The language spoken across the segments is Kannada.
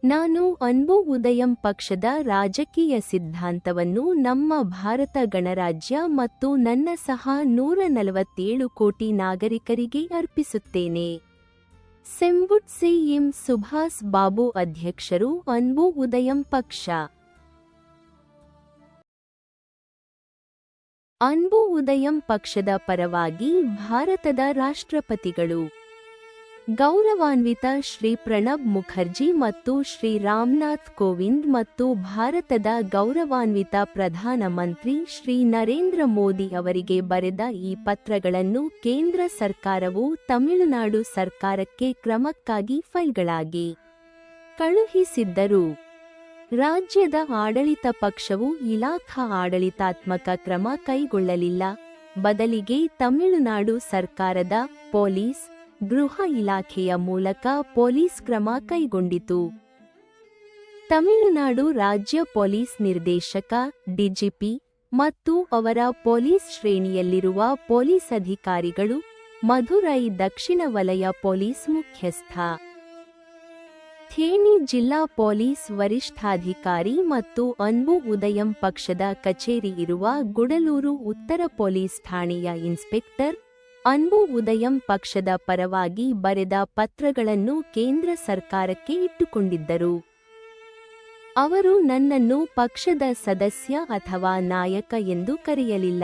ನಾನು ಅನ್ಬು ಉದಯಂ ಪಕ್ಷದ ರಾಜಕೀಯ ಸಿದ್ಧಾಂತವನ್ನು ನಮ್ಮ ಭಾರತ ಗಣರಾಜ್ಯ ಮತ್ತು ನನ್ನ ಸಹ 147 ಕೋಟಿ ನಾಗರಿಕರಿಗೆ ಅರ್ಪಿಸುತ್ತೇನೆ. ಸೆಂಬುಟ್ಸೆ ಎಂ ಸುಭಾಸ್ ಬಾಬು, ಅಧ್ಯಕ್ಷರು, ಅನ್ಬು ಉದಯಂ ಪಕ್ಷ. ಅನ್ಬು ಉದಯಂ ಪಕ್ಷದ ಪರವಾಗಿ ಭಾರತದ ರಾಷ್ಟ್ರಪತಿಗಳು ಗೌರವಾನ್ವಿತ ಶ್ರೀ ಪ್ರಣಬ್ ಮುಖರ್ಜಿ ಮತ್ತು ಶ್ರೀ ರಾಮನಾಥ್ ಕೋವಿಂದ್ ಮತ್ತು ಭಾರತದ ಗೌರವಾನ್ವಿತ ಪ್ರಧಾನ ಮಂತ್ರಿ ಶ್ರೀ ನರೇಂದ್ರ ಮೋದಿ ಅವರಿಗೆ ಬರೆದ ಈ ಪತ್ರಗಳನ್ನು ಕೇಂದ್ರ ಸರ್ಕಾರವು ತಮಿಳುನಾಡು ಸರ್ಕಾರಕ್ಕೆ ಕ್ರಮಕ್ಕಾಗಿ ಫೈಲ್ಗಳಾಗಿ ಕಳುಹಿಸಿದ್ದರು. ರಾಜ್ಯದ ಆಡಳಿತ ಪಕ್ಷವು ಇಲಾಖಾ ಆಡಳಿತಾತ್ಮಕ ಕ್ರಮ ಕೈಗೊಳ್ಳಲಿಲ್ಲ. ಬದಲಿಗೆ ತಮಿಳುನಾಡು ಸರ್ಕಾರದ ಪೊಲೀಸ್, ಗೃಹ ಇಲಾಖೆಯ ಮೂಲಕ ಪೊಲೀಸ್ ಕ್ರಮ ಕೈಗೊಂಡಿತು. ತಮಿಳುನಾಡು ರಾಜ್ಯ ಪೊಲೀಸ್ ನಿರ್ದೇಶಕ, ಡಿಜಿಪಿ ಮತ್ತು ಅವರ ಪೊಲೀಸ್ ಶ್ರೇಣಿಯಲ್ಲಿರುವ ಪೊಲೀಸ್ ಅಧಿಕಾರಿಗಳು, ಮಧುರೈ ದಕ್ಷಿಣ ವಲಯ ಪೊಲೀಸ್ ಮುಖ್ಯಸ್ಥ, ಥೇಣಿ ಜಿಲ್ಲಾ ಪೊಲೀಸ್ ವರಿಷ್ಠಾಧಿಕಾರಿ ಮತ್ತು ಅನ್ಬು ಉದಯಂ ಪಕ್ಷದ ಕಚೇರಿ ಇರುವ ಗುಡಲೂರು ಉತ್ತರ ಪೊಲೀಸ್ ಠಾಣೆಯ ಇನ್ಸ್ಪೆಕ್ಟರ್ ಅನ್ಬು ಉದಯಂ ಪಕ್ಷದ ಪರವಾಗಿ ಬರೆದ ಪತ್ರಗಳನ್ನು ಕೇಂದ್ರ ಸರ್ಕಾರಕ್ಕೆ ಇಟ್ಟುಕೊಂಡಿದ್ದರು. ಅವರು ನನ್ನನ್ನು ಪಕ್ಷದ ಸದಸ್ಯ ಅಥವಾ ನಾಯಕ ಎಂದು ಕರೆಯಲಿಲ್ಲ,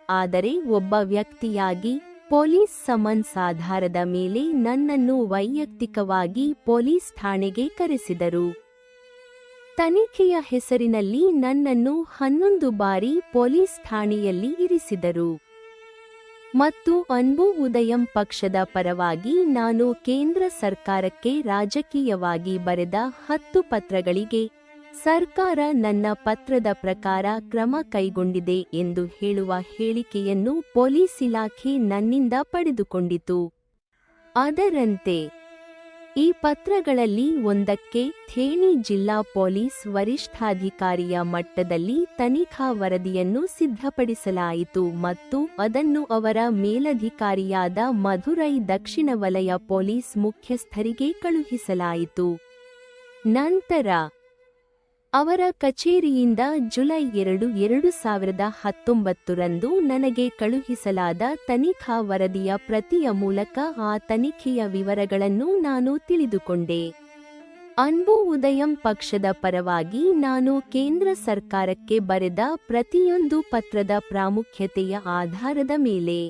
ಆದರೆ ಒಬ್ಬ ವ್ಯಕ್ತಿಯಾಗಿ ಪೊಲೀಸ್ ಸಮನ್ಸ್ ಆಧಾರದ ಮೇಲೆ ನನ್ನನ್ನು ವೈಯಕ್ತಿಕವಾಗಿ ಪೊಲೀಸ್ ಠಾಣೆಗೆ ಕರೆಸಿದರು. ತನಿಖೆಯ ಹೆಸರಿನಲ್ಲಿ ನನ್ನನ್ನು 11 ಬಾರಿ ಪೊಲೀಸ್ ಠಾಣೆಯಲ್ಲಿ ಇರಿಸಿದರು ಮತ್ತು ಅನ್ಬು ಉದಯಂ ಪಕ್ಷದ ಪರವಾಗಿ ನಾನು ಕೇಂದ್ರ ಸರ್ಕಾರಕ್ಕೆ ರಾಜಕೀಯವಾಗಿ ಬರೆದ 10 ಪತ್ರಗಳಿಗೆ ಸರ್ಕಾರ ನನ್ನ ಪತ್ರದ ಪ್ರಕಾರ ಕ್ರಮ ಕೈಗೊಂಡಿದೆ ಎಂದು ಹೇಳುವ ಹೇಳಿಕೆಯನ್ನು ಪೊಲೀಸ್ ಇಲಾಖೆ ನನ್ನಿಂದ ಪಡೆದುಕೊಂಡಿತು. ಅದರಂತೆ ಈ ಪತ್ರಗಳಲ್ಲಿ ಒಂದಕ್ಕೆ ಥೇಣಿ ಜಿಲ್ಲಾ ಪೊಲೀಸ್ ವರಿಷ್ಠಾಧಿಕಾರಿಯ ಮಟ್ಟದಲ್ಲಿ ತನಿಖಾ ವರದಿಯನ್ನು ಸಿದ್ಧಪಡಿಸಲಾಯಿತು ಮತ್ತು ಅದನ್ನು ಅವರ ಮೇಲಧಿಕಾರಿಯಾದ ಮಧುರೈ ದಕ್ಷಿಣ ವಲಯ ಪೊಲೀಸ್ ಮುಖ್ಯಸ್ಥರಿಗೆ ಕಳುಹಿಸಲಾಯಿತು. ನಂತರ ಅವರ ಕಚೇರಿಯಿಂದ ಜುಲೈ 2, 2019 ರಂದು ನನಗೆ ಕಳುಹಿಸಲಾದ ತನಿಖಾ ವರದಿಯ ಪ್ರತಿಯ ಮೂಲಕ ಆ ತನಿಖೆಯ ವಿವರಗಳನ್ನು ನಾನು ತಿಳಿದುಕೊಂಡೆ. ಅನ್ಬು ಉದಯಂ ಪಕ್ಷದ ಪರವಾಗಿ ನಾನು ಕೇಂದ್ರ ಸರ್ಕಾರಕ್ಕೆ ಬರೆದ ಪ್ರತಿಯೊಂದು ಪತ್ರದ ಪ್ರಾಮುಖ್ಯತೆಯ ಆಧಾರದ ಮೇಲೆ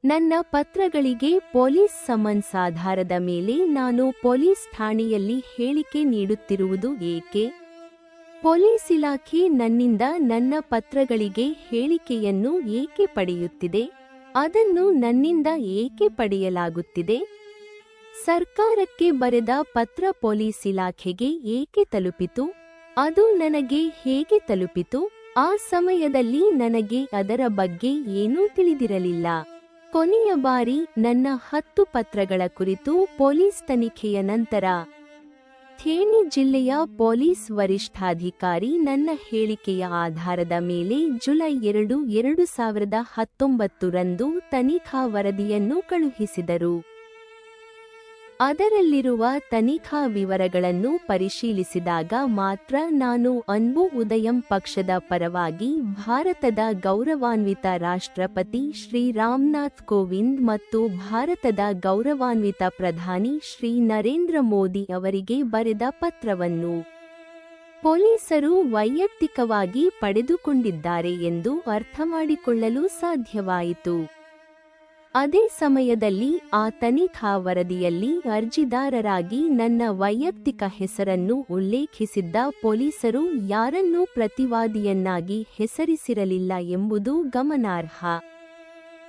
ನನ್ನ ಪತ್ರಗಳಿಗೆ ಪೊಲೀಸ್ ಸಮನ್ಸ್ ಆಧಾರದ ಮೇಲೆ ನಾನು ಪೊಲೀಸ್ ಠಾಣೆಯಲ್ಲಿ ಹೇಳಿಕೆ ನೀಡುತ್ತಿರುವುದು ಏಕೆ? ಪೊಲೀಸ್ ಇಲಾಖೆ ನನ್ನಿಂದ ನನ್ನ ಪತ್ರಗಳಿಗೆ ಹೇಳಿಕೆಯನ್ನು ಏಕೆ ಪಡೆಯುತ್ತಿದೆ? ಅದನ್ನು ನನ್ನಿಂದ ಏಕೆ ಪಡೆಯಲಾಗುತ್ತಿದೆ? ಸರ್ಕಾರಕ್ಕೆ ಬರೆದ ಪತ್ರ ಪೊಲೀಸ್ ಇಲಾಖೆಗೆ ಏಕೆ ತಲುಪಿತು? ಅದು ನನಗೆ ಹೇಗೆ ತಲುಪಿತು? ಆ ಸಮಯದಲ್ಲಿ ನನಗೆ ಅದರ ಬಗ್ಗೆ ಏನೂ ತಿಳಿದಿರಲಿಲ್ಲ. ಕೊನೆಯ ಬಾರಿ ನನ್ನ 10 ಪತ್ರಗಳ ಕುರಿತು ಪೊಲೀಸ್ ತನಿಖೆಯ ನಂತರ ಥೇಣಿ ಜಿಲ್ಲೆಯ ಪೊಲೀಸ್ ವರಿಷ್ಠಾಧಿಕಾರಿ ನನ್ನ ಹೇಳಿಕೆಯ ಆಧಾರದ ಮೇಲೆ ಜುಲೈ 2, 2019 ರಂದು ತನಿಖಾ ವರದಿಯನ್ನು ಕಳುಹಿಸಿದರು. ಅದರಲ್ಲಿರುವ ತನಿಖಾ ವಿವರಗಳನ್ನು ಪರಿಶೀಲಿಸಿದಾಗ ಮಾತ್ರ ನಾನು ಅನ್ಬು ಉದಯಂ ಪಕ್ಷದ ಪರವಾಗಿ ಭಾರತದ ಗೌರವಾನ್ವಿತ ರಾಷ್ಟ್ರಪತಿ ಶ್ರೀ ರಾಮನಾಥ್ ಕೋವಿಂದ್ ಮತ್ತು ಭಾರತದ ಗೌರವಾನ್ವಿತ ಪ್ರಧಾನಿ ಶ್ರೀ ನರೇಂದ್ರ ಮೋದಿ ಅವರಿಗೆ ಬರೆದ ಪತ್ರವನ್ನು ಪೊಲೀಸರು ವೈಯಕ್ತಿಕವಾಗಿ ಪಡೆದುಕೊಂಡಿದ್ದಾರೆ ಎಂದು ಅರ್ಥಮಾಡಿಕೊಳ್ಳಲು ಸಾಧ್ಯವಾಯಿತು. ಅದೇ ಸಮಯದಲ್ಲಿ ಆ ತನಿಖಾ ವರದಿಯಲ್ಲಿ ಅರ್ಜಿದಾರರಾಗಿ ನನ್ನ ವೈಯಕ್ತಿಕ ಹೆಸರನ್ನು ಉಲ್ಲೇಖಿಸಿದ್ದ ಪೊಲೀಸರು ಯಾರನ್ನೂ ಪ್ರತಿವಾದಿಯನ್ನಾಗಿ ಹೆಸರಿಸಿರಲಿಲ್ಲ ಎಂಬುದು ಗಮನಾರ್ಹ.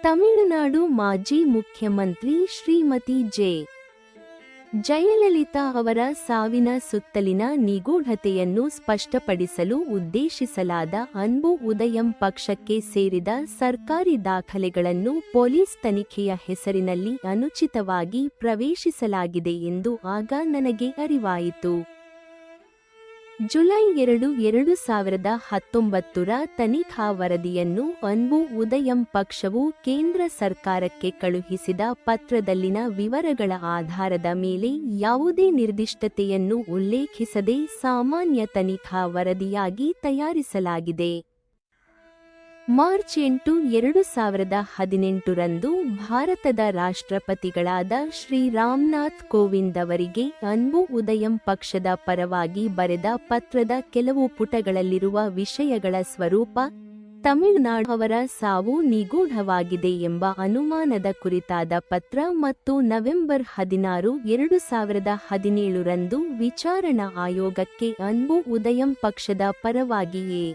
ತಮಿಳುನಾಡು ಮಾಜಿ ಮುಖ್ಯಮಂತ್ರಿ ಶ್ರೀಮತಿ ಜೆ. ಜಯಲಲಿತಾ ಅವರ ಸಾವಿನ ಸುತ್ತಲಿನ ನಿಗೂಢತೆಯನ್ನು ಸ್ಪಷ್ಟಪಡಿಸಲು ಉದ್ದೇಶಿಸಲಾದ ಅನ್ಬು ಉದಯಂ ಪಕ್ಷಕ್ಕೆ ಸೇರಿದ ಸರ್ಕಾರಿ ದಾಖಲೆಗಳನ್ನು ಪೊಲೀಸ್ ತನಿಖೆಯ ಹೆಸರಿನಲ್ಲಿ ಅನುಚಿತವಾಗಿ ಪ್ರವೇಶಿಸಲಾಗಿದೆ ಎಂದು ಆಗ ನನಗೆ ಅರಿವಾಯಿತು. ಜುಲೈ 2, 2019ರ ತನಿಖಾ ವರದಿಯನ್ನು ಅನ್ಬು ಉದಯಂ ಪಕ್ಷವು ಕೇಂದ್ರ ಸರ್ಕಾರಕ್ಕೆ ಕಳುಹಿಸಿದ ಪತ್ರದಲ್ಲಿನ ವಿವರಗಳ ಆಧಾರದ ಮೇಲೆ ಯಾವುದೇ ನಿರ್ದಿಷ್ಟತೆಯನ್ನು ಉಲ್ಲೇಖಿಸದೆ ಸಾಮಾನ್ಯ ತನಿಖಾ ವರದಿಯಾಗಿ ತಯಾರಿಸಲಾಗಿದೆ. ಮಾರ್ಚ್ 8, 2018ರಂದು ಭಾರತದ ರಾಷ್ಟ್ರಪತಿಗಳಾದ ಶ್ರೀ ರಾಮನಾಥ್ ಕೋವಿಂದ್ ಅವರಿಗೆ ಅನ್ಬು ಉದಯಂ ಪಕ್ಷದ ಪರವಾಗಿ ಬರೆದ ಪತ್ರದ ಕೆಲವು ಪುಟಗಳಲ್ಲಿರುವ ವಿಷಯಗಳ ಸ್ವರೂಪ, ತಮಿಳುನಾಡು ಅವರ ಸಾವು ನಿಗೂಢವಾಗಿದೆ ಎಂಬ ಅನುಮಾನದ ಕುರಿತಾದ ಪತ್ರ ಮತ್ತು ನವೆಂಬರ್ 16, 2017ರಂದು ವಿಚಾರಣಾ ಆಯೋಗಕ್ಕೆ ಅನ್ಬು ಉದಯಂ ಪಕ್ಷದ ಪರವಾಗಿಯೇ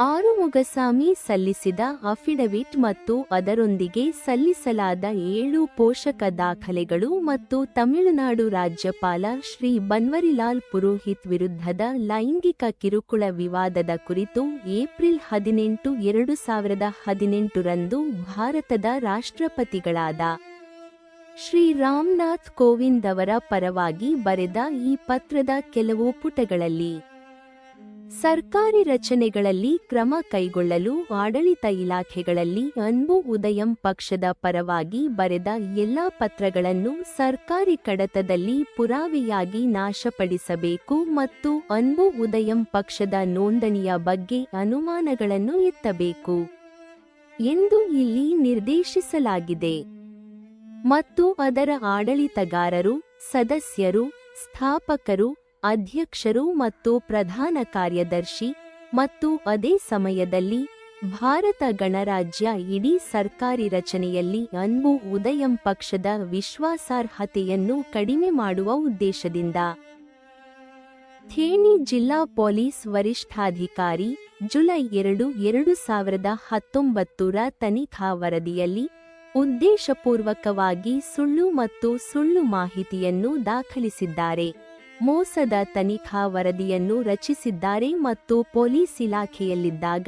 ಆರುಮುಗಸ್ವಾಮಿ ಸಲ್ಲಿಸಿದ ಅಫಿಡವಿಟ್ ಮತ್ತು ಅದರೊಂದಿಗೆ ಸಲ್ಲಿಸಲಾದ 7 ಪೋಷಕ ದಾಖಲೆಗಳು ಮತ್ತು ತಮಿಳುನಾಡು ರಾಜ್ಯಪಾಲ ಶ್ರೀ ಬನ್ವರಿಲಾಲ್ ಪುರೋಹಿತ್ ವಿರುದ್ಧದ ಲೈಂಗಿಕ ಕಿರುಕುಳ ವಿವಾದದ ಕುರಿತು ಏಪ್ರಿಲ್ 18, 2018ರಂದು ಭಾರತದ ರಾಷ್ಟ್ರಪತಿಗಳಾದ ಶ್ರೀ ರಾಮನಾಥ್ ಕೋವಿಂದ್ ಅವರ ಪರವಾಗಿ ಬರೆದ ಈ ಪತ್ರದ ಕೆಲವು ಪುಟಗಳಲ್ಲಿ ಸರ್ಕಾರಿ ರಚನೆಗಳಲ್ಲಿ ಕ್ರಮ ಕೈಗೊಳ್ಳಲು ಆಡಳಿತ ಇಲಾಖೆಗಳಲ್ಲಿ ಅನ್ಬು ಉದಯಂ ಪಕ್ಷದ ಪರವಾಗಿ ಬರೆದ ಎಲ್ಲಾ ಪತ್ರಗಳನ್ನು ಸರ್ಕಾರಿ ಕಡತದಲ್ಲಿ ಪುರಾವೆಯಾಗಿ ನಾಶಪಡಿಸಬೇಕು ಮತ್ತು ಅನ್ಬು ಉದಯಂ ಪಕ್ಷದ ನೋಂದಣಿಯ ಬಗ್ಗೆ ಅನುಮಾನಗಳನ್ನು ಎತ್ತಬೇಕು ಎಂದು ಇಲ್ಲಿ ನಿರ್ದೇಶಿಸಲಾಗಿದೆ. ಮತ್ತು ಅದರ ಆಡಳಿತಗಾರರು, ಸದಸ್ಯರು, ಸ್ಥಾಪಕರು, ಅಧ್ಯಕ್ಷರು ಮತ್ತು ಪ್ರಧಾನ ಕಾರ್ಯದರ್ಶಿ ಮತ್ತು ಅದೇ ಸಮಯದಲ್ಲಿ ಭಾರತ ಗಣರಾಜ್ಯ ಇಡೀ ಸರ್ಕಾರಿ ರಚನೆಯಲ್ಲಿ ಅನ್ಬು ಉದಯಂ ಪಕ್ಷದ ವಿಶ್ವಾಸಾರ್ಹತೆಯನ್ನು ಕಡಿಮೆ ಮಾಡುವ ಉದ್ದೇಶದಿಂದ ಥೇಣಿ ಜಿಲ್ಲಾ ಪೊಲೀಸ್ ವರಿಷ್ಠಾಧಿಕಾರಿ ಜುಲೈ 2, 2019ರ ತನಿಖಾ ವರದಿಯಲ್ಲಿ ಉದ್ದೇಶಪೂರ್ವಕವಾಗಿ ಸುಳ್ಳು ಮತ್ತು ಸುಳ್ಳು ಮಾಹಿತಿಯನ್ನು ದಾಖಲಿಸಿದ್ದಾರೆ, ಮೋಸದ ತನಿಖಾ ವರದಿಯನ್ನು ರಚಿಸಿದ್ದಾರೆ ಮತ್ತು ಪೊಲೀಸ್ ಇಲಾಖೆಯಲ್ಲಿದ್ದಾಗ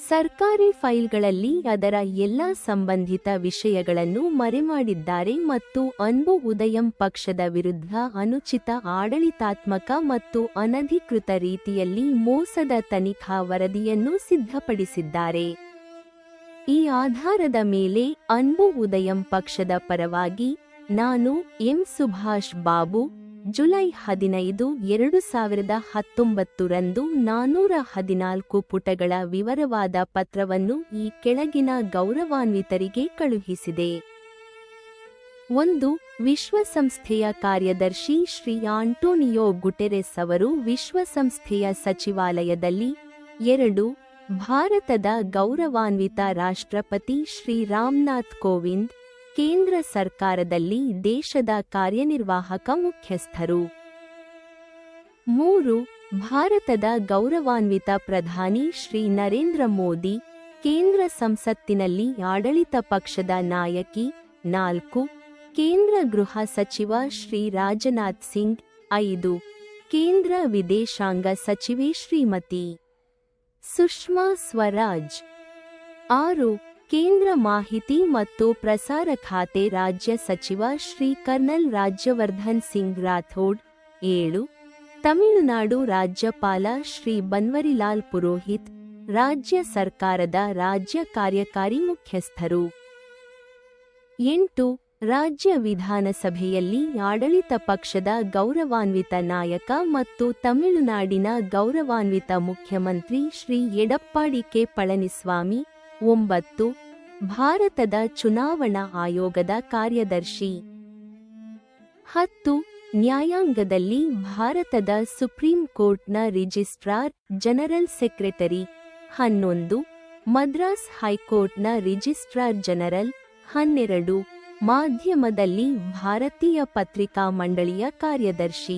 ಸರ್ಕಾರಿ ಫೈಲ್ಗಳಲ್ಲಿ ಅದರ ಎಲ್ಲಾ ಸಂಬಂಧಿತ ವಿಷಯಗಳನ್ನು ಮರೆಮಾಡಿದ್ದಾರೆ ಮತ್ತು ಅನ್ಬು ಉದಯಂ ಪಕ್ಷದ ವಿರುದ್ಧ ಅನುಚಿತ ಆಡಳಿತಾತ್ಮಕ ಮತ್ತು ಅನಧಿಕೃತ ರೀತಿಯಲ್ಲಿ ಮೋಸದ ತನಿಖಾ ವರದಿಯನ್ನು ಸಿದ್ಧಪಡಿಸಿದ್ದಾರೆ. ಈ ಆಧಾರದ ಮೇಲೆ ಅನ್ಬು ಉದಯಂ ಪಕ್ಷದ ಪರವಾಗಿ ನಾನು ಎಂ. ಸುಭಾಷ್ ಬಾಬು ಜುಲೈ 15, 2019ರಂದು 414 ಪುಟಗಳ ವಿವರವಾದ ಪತ್ರವನ್ನು ಈ ಕೆಳಗಿನ ಗೌರವಾನ್ವಿತರಿಗೆ ಕಳುಹಿಸಿದೆ. 1. ವಿಶ್ವಸಂಸ್ಥೆಯ ಕಾರ್ಯದರ್ಶಿ ಶ್ರೀ ಆಂಟೋನಿಯೋ ಗುಟೆರೆಸ್ ಅವರು ವಿಶ್ವಸಂಸ್ಥೆಯ ಸಚಿವಾಲಯದಲ್ಲಿ. 2. ಭಾರತದ ಗೌರವಾನ್ವಿತ ರಾಷ್ಟ್ರಪತಿ ಶ್ರೀ ರಾಮನಾಥ್ ಕೋವಿಂದ್, ಕೇಂದ್ರ ಸರ್ಕಾರದಲ್ಲಿ ದೇಶದ ಕಾರ್ಯನಿರ್ವಾಹಕ ಮುಖ್ಯಸ್ಥರು. 3. ಭಾರತದ ಗೌರವಾನ್ವಿತ ಪ್ರಧಾನಿ ಶ್ರೀ ನರೇಂದ್ರ ಮೋದಿ, ಕೇಂದ್ರ ಸಂಸತ್ತಿನಲ್ಲಿ ಆಡಳಿತ ಪಕ್ಷದ ನಾಯಕಿ. 4. ಕೇಂದ್ರ ಗೃಹ ಸಚಿವ ಶ್ರೀ ರಾಜನಾಥ್ ಸಿಂಗ್. 5. ಕೇಂದ್ರ ವಿದೇಶಾಂಗ ಸಚಿವೆ ಶ್ರೀಮತಿ ಸುಷ್ಮಾ ಸ್ವರಾಜ್. 6. ಕೇಂದ್ರ ಮಾಹಿತಿ ಮತ್ತು ಪ್ರಸಾರ ಖಾತೆ ರಾಜ್ಯ ಸಚಿವ ಶ್ರೀ ಕರ್ನಲ್ ರಾಜ್ಯವರ್ಧನ್ ಸಿಂಗ್ ರಾಥೋಡ್. 7. ತಮಿಳುನಾಡು ರಾಜ್ಯಪಾಲ ಶ್ರೀ ಬನ್ವರಿಲಾಲ್ ಪುರೋಹಿತ್, ರಾಜ್ಯ ಸರ್ಕಾರದ ರಾಜ್ಯ ಕಾರ್ಯಕಾರಿ ಮುಖ್ಯಸ್ಥರು. 8. ರಾಜ್ಯ ವಿಧಾನಸಭೆಯಲ್ಲಿ ಆಡಳಿತ ಪಕ್ಷದ ಗೌರವಾನ್ವಿತ ನಾಯಕ ಮತ್ತು ತಮಿಳುನಾಡಿನ ಗೌರವಾನ್ವಿತ ಮುಖ್ಯಮಂತ್ರಿ ಶ್ರೀ ಎಡಪ್ಪಾಡಿ ಕೆ ಪಳನಿಸ್ವಾಮಿ. 9. ಭಾರತದ ಚುನಾವಣಾ ಆಯೋಗದ ಕಾರ್ಯದರ್ಶಿ. 10. ನ್ಯಾಯಾಂಗದಲ್ಲಿ ಭಾರತದ ಸುಪ್ರೀಂ ಕೋರ್ಟ್ನ ರಿಜಿಸ್ಟ್ರಾರ್ ಜನರಲ್ ಸೆಕ್ರೆಟರಿ. 11. ಮದ್ರಾಸ್ ಹೈಕೋರ್ಟ್ನ ರಿಜಿಸ್ಟ್ರಾರ್ ಜನರಲ್. 12. ಮಾಧ್ಯಮದಲ್ಲಿ ಭಾರತೀಯ ಪತ್ರಿಕಾ ಮಂಡಳಿಯ ಕಾರ್ಯದರ್ಶಿ.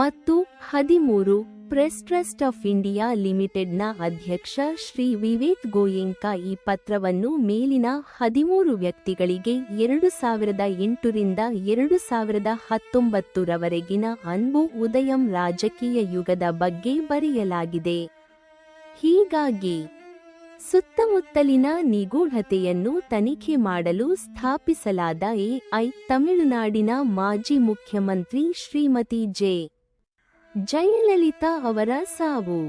ಮತ್ತು 13. ಪ್ರೆಸ್ ಟ್ರಸ್ಟ್ ಆಫ್ ಇಂಡಿಯಾ ಲಿಮಿಟೆಡ್ನ ಅಧ್ಯಕ್ಷ ಶ್ರೀ ವಿವೇಕ್ ಗೋಯೆಂಕಾ. ಈ ಪತ್ರವನ್ನು ಮೇಲಿನ 13 ವ್ಯಕ್ತಿಗಳಿಗೆ 2008ರಿಂದ 2019ರವರೆಗಿನ ಅನ್ಬು ಉದಯಂ ರಾಜಕೀಯ ಯುಗದ ಬಗ್ಗೆ ಬರೆಯಲಾಗಿದೆ. ಹೀಗಾಗಿ ಸುತ್ತಮುತ್ತಲಿನ ನಿಗೂಢತೆಯನ್ನು ತನಿಖೆ ಮಾಡಲು ಸ್ಥಾಪಿಸಲಾದ ಎಐ ತಮಿಳುನಾಡಿನ ಮಾಜಿ ಮುಖ್ಯಮಂತ್ರಿ ಶ್ರೀಮತಿ ಜಯಲಲಿತಾ ಅವರ ಸಾವು.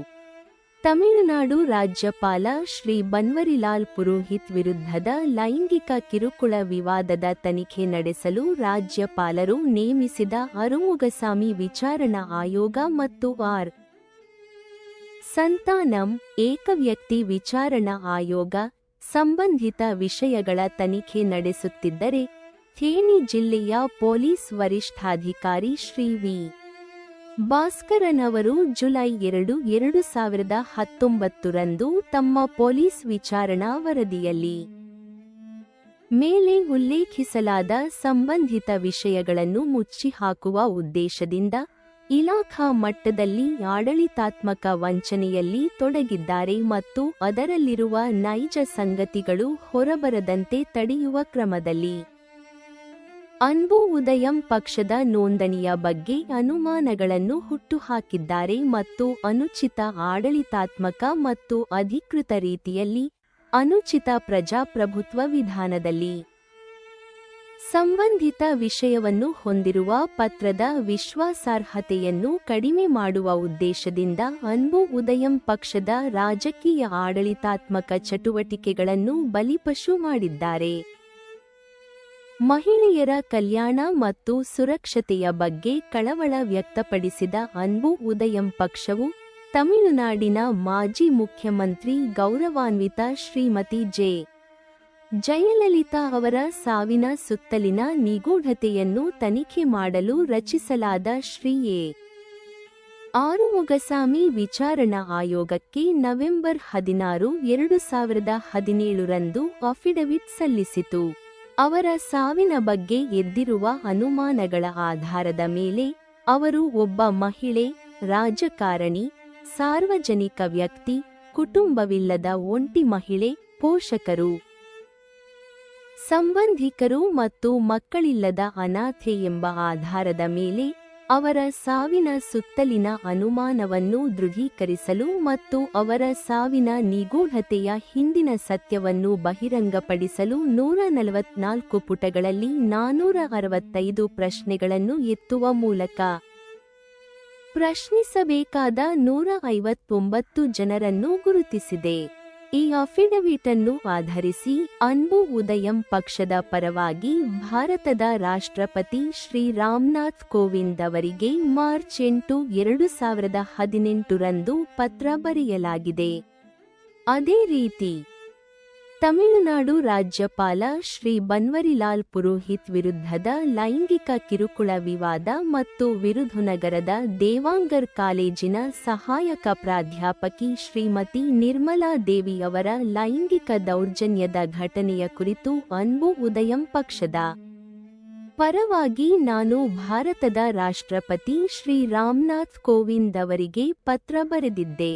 ತಮಿಳುನಾಡು ರಾಜ್ಯಪಾಲ ಶ್ರೀ ಬನ್ವರಿಲಾಲ್ ಪುರೋಹಿತ್ ವಿರುದ್ಧದ ಲೈಂಗಿಕ ಕಿರುಕುಳ ವಿವಾದದ ತನಿಖೆ ನಡೆಸಲು ರಾಜ್ಯಪಾಲರು ನೇಮಿಸಿದ ಅರುಮುಗಸಾಮಿ ವಿಚಾರಣಾ ಆಯೋಗ ಮತ್ತು ಸಂತಾನಂ ಏಕವ್ಯಕ್ತಿ ವಿಚಾರಣಾ ಆಯೋಗ ಸಂಬಂಧಿತ ವಿಷಯಗಳ ತನಿಖೆ ನಡೆಸುತ್ತಿದ್ದರೆ, ಥೇಣಿ ಜಿಲ್ಲೆಯ ಪೊಲೀಸ್ ವರಿಷ್ಠಾಧಿಕಾರಿ ಶ್ರೀ ವಿ. ಭಾಸ್ಕರನ್ ಅವರು ಜುಲೈ 2, 2019 ರಂದು ತಮ್ಮ ಪೊಲೀಸ್ ವಿಚಾರಣಾ ವರದಿಯಲ್ಲಿ ಮೇಲೆ ಉಲ್ಲೇಖಿಸಲಾದ ಸಂಬಂಧಿತ ವಿಷಯಗಳನ್ನು ಮುಚ್ಚಿಹಾಕುವ ಉದ್ದೇಶದಿಂದ ಇಲಾಖಾ ಮಟ್ಟದಲ್ಲಿ ಆಡಳಿತಾತ್ಮಕ ವಂಚನೆಯಲ್ಲಿ ತೊಡಗಿದ್ದಾರೆ ಮತ್ತು ಅದರಲ್ಲಿರುವ ನೈಜ ಸಂಗತಿಗಳು ಹೊರಬರದಂತೆ ತಡೆಯುವ ಕ್ರಮದಲ್ಲಿ ಅನ್ಬು ಉದಯಂ ಪಕ್ಷದ ನೋಂದಣಿಯ ಬಗ್ಗೆ ಅನುಮಾನಗಳನ್ನು ಹುಟ್ಟುಹಾಕಿದ್ದಾರೆ ಮತ್ತು ಅನುಚಿತ ಆಡಳಿತಾತ್ಮಕ ಮತ್ತು ಅಧಿಕೃತ ರೀತಿಯಲ್ಲಿ ಅನುಚಿತ ಪ್ರಜಾಪ್ರಭುತ್ವ ವಿಧಾನದಲ್ಲಿ ಸಂಬಂಧಿತ ವಿಷಯವನ್ನು ಹೊಂದಿರುವ ಪತ್ರದ ವಿಶ್ವಾಸಾರ್ಹತೆಯನ್ನು ಕಡಿಮೆ ಮಾಡುವ ಉದ್ದೇಶದಿಂದ ಅನ್ಬು ಉದಯಂ ಪಕ್ಷದ ರಾಜಕೀಯ ಆಡಳಿತಾತ್ಮಕ ಚಟುವಟಿಕೆಗಳನ್ನು ಬಲಿಪಶು ಮಾಡಿದ್ದಾರೆ. ಮಹಿಳೆಯರ ಕಲ್ಯಾಣ ಮತ್ತು ಸುರಕ್ಷತೆಯ ಬಗ್ಗೆ ಕಳವಳ ವ್ಯಕ್ತಪಡಿಸಿದ ಅನ್ಬು ಉದಯಂ ಪಕ್ಷವು ತಮಿಳುನಾಡಿನ ಮಾಜಿ ಮುಖ್ಯಮಂತ್ರಿ ಗೌರವಾನ್ವಿತ ಶ್ರೀಮತಿ ಜಯಲಲಿತಾ ಅವರ ಸಾವಿನ ಸುತ್ತಲಿನ ನಿಗೂಢತೆಯನ್ನು ತನಿಖೆ ಮಾಡಲು ರಚಿಸಲಾದ ಶ್ರೀ ಆರುಮುಗಸಾಮಿ ವಿಚಾರಣಾ ಆಯೋಗಕ್ಕೆ ನವೆಂಬರ್ 16, 2017 ರಂದು ಅಫಿಡವಿಟ್ ಸಲ್ಲಿಸಿತು. ಅವರ ಸಾವಿನ ಬಗ್ಗೆ ಎದ್ದಿರುವ ಅನುಮಾನಗಳ ಆಧಾರದ ಮೇಲೆ ಅವರು ಒಬ್ಬ ಮಹಿಳೆ, ರಾಜಕಾರಣಿ, ಸಾರ್ವಜನಿಕ ವ್ಯಕ್ತಿ, ಕುಟುಂಬವಿಲ್ಲದ ಒಂಟಿ ಮಹಿಳೆ, ಪೋಷಕರು, ಸಂಬಂಧಿಕರು ಮತ್ತು ಮಕ್ಕಳಿಲ್ಲದ ಅನಾಥೆ ಎಂಬ ಆಧಾರದ ಮೇಲೆ ಅವರ ಸಾವಿನ ಸುತ್ತಲಿನ ಅನುಮಾನವನ್ನು ದೃಢೀಕರಿಸಲು ಮತ್ತು ಅವರ ಸಾವಿನ ನಿಗೂಢತೆಯ ಹಿಂದಿನ ಸತ್ಯವನ್ನು ಬಹಿರಂಗಪಡಿಸಲು 144 ಪುಟಗಳಲ್ಲಿ 465 ಪ್ರಶ್ನೆಗಳನ್ನು ಎತ್ತುವ ಮೂಲಕ ಪ್ರಶ್ನಿಸಬೇಕಾದ 159 ಜನರನ್ನು ಗುರುತಿಸಿದೆ. ಈ ಅಫಿಡವಿಟ್ ಅನ್ನು ಆಧರಿಸಿ ಅನ್ಬು ಉದಯಂ ಪಕ್ಷದ ಪರವಾಗಿ ಭಾರತದ ರಾಷ್ಟ್ರಪತಿ ಶ್ರೀ ರಾಮನಾಥ್ ಕೋವಿಂದ್ ಅವರಿಗೆ ಮಾರ್ಚ್ 8, 2018 ರಂದು ಪತ್ರ ಬರೆಯಲಾಗಿದೆ. ಅದೇ ರೀತಿ ತಮಿಳುನಾಡು ರಾಜ್ಯಪಾಲ ಶ್ರೀ ಬನ್ವರಿಲಾಲ್ ಪುರೋಹಿತ್ ವಿರುದ್ಧದ ಲೈಂಗಿಕ ಕಿರುಕುಳ ವಿವಾದ ಮತ್ತು ವಿರುಧುನಗರದ ದೇವಾಂಗರ್ ಕಾಲೇಜಿನ ಸಹಾಯಕ ಪ್ರಾಧ್ಯಾಪಕಿ ಶ್ರೀಮತಿ ನಿರ್ಮಲಾ ದೇವಿ ಅವರ ಲೈಂಗಿಕ ದೌರ್ಜನ್ಯದ ಘಟನೆಯ ಕುರಿತು ಅನ್ಬು ಉದಯಂ ಪಕ್ಷದ ಪರವಾಗಿ ನಾನು ಭಾರತದ ರಾಷ್ಟ್ರಪತಿ ಶ್ರೀ ರಾಮನಾಥ್ ಕೋವಿಂದ್ ಅವರಿಗೆ ಪತ್ರ ಬರೆದಿದ್ದೆ.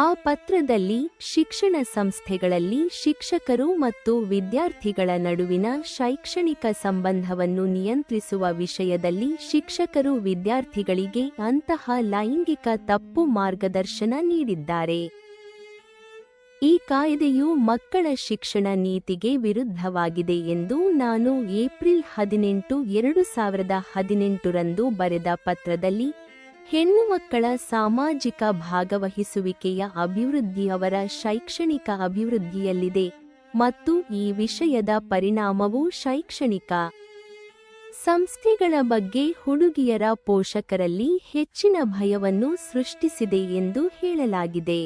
ಆ ಪತ್ರದಲ್ಲಿ ಶಿಕ್ಷಣ ಸಂಸ್ಥೆಗಳಲ್ಲಿ ಶಿಕ್ಷಕರು ಮತ್ತು ವಿದ್ಯಾರ್ಥಿಗಳ ನಡುವಿನ ಶೈಕ್ಷಣಿಕ ಸಂಬಂಧವನ್ನು ನಿಯಂತ್ರಿಸುವ ವಿಷಯದಲ್ಲಿ ಶಿಕ್ಷಕರು ವಿದ್ಯಾರ್ಥಿಗಳಿಗೆ ಅಂತಹ ಲೈಂಗಿಕ ತಪ್ಪು ಮಾರ್ಗದರ್ಶನ ನೀಡಿದ್ದಾರೆ. ಈ ಕಾಯ್ದೆಯು ಮಕ್ಕಳ ಶಿಕ್ಷಣ ನೀತಿಗೆ ವಿರುದ್ಧವಾಗಿದೆ ಎಂದು ನಾನು ಏಪ್ರಿಲ್ 18, 2018 ರಂದು ಬರೆದ ಪತ್ರದಲ್ಲಿ ಹೆಣ್ಣುಮಕ್ಕಳ ಸಾಮಾಜಿಕ ಭಾಗವಹಿಸುವಿಕೆಯ ಅಭಿವೃದ್ಧಿ ಅವರ ಶೈಕ್ಷಣಿಕ ಅಭಿವೃದ್ಧಿಯಲ್ಲಿದೆ ಮತ್ತು ಈ ವಿಷಯದ ಪರಿಣಾಮವು ಶೈಕ್ಷಣಿಕ ಸಂಸ್ಥೆಗಳ ಬಗ್ಗೆ ಹುಡುಗಿಯರ ಪೋಷಕರಲ್ಲಿ ಹೆಚ್ಚಿನ ಭಯವನ್ನು ಸೃಷ್ಟಿಸಿದೆ ಎಂದು ಹೇಳಲಾಗಿದೆ.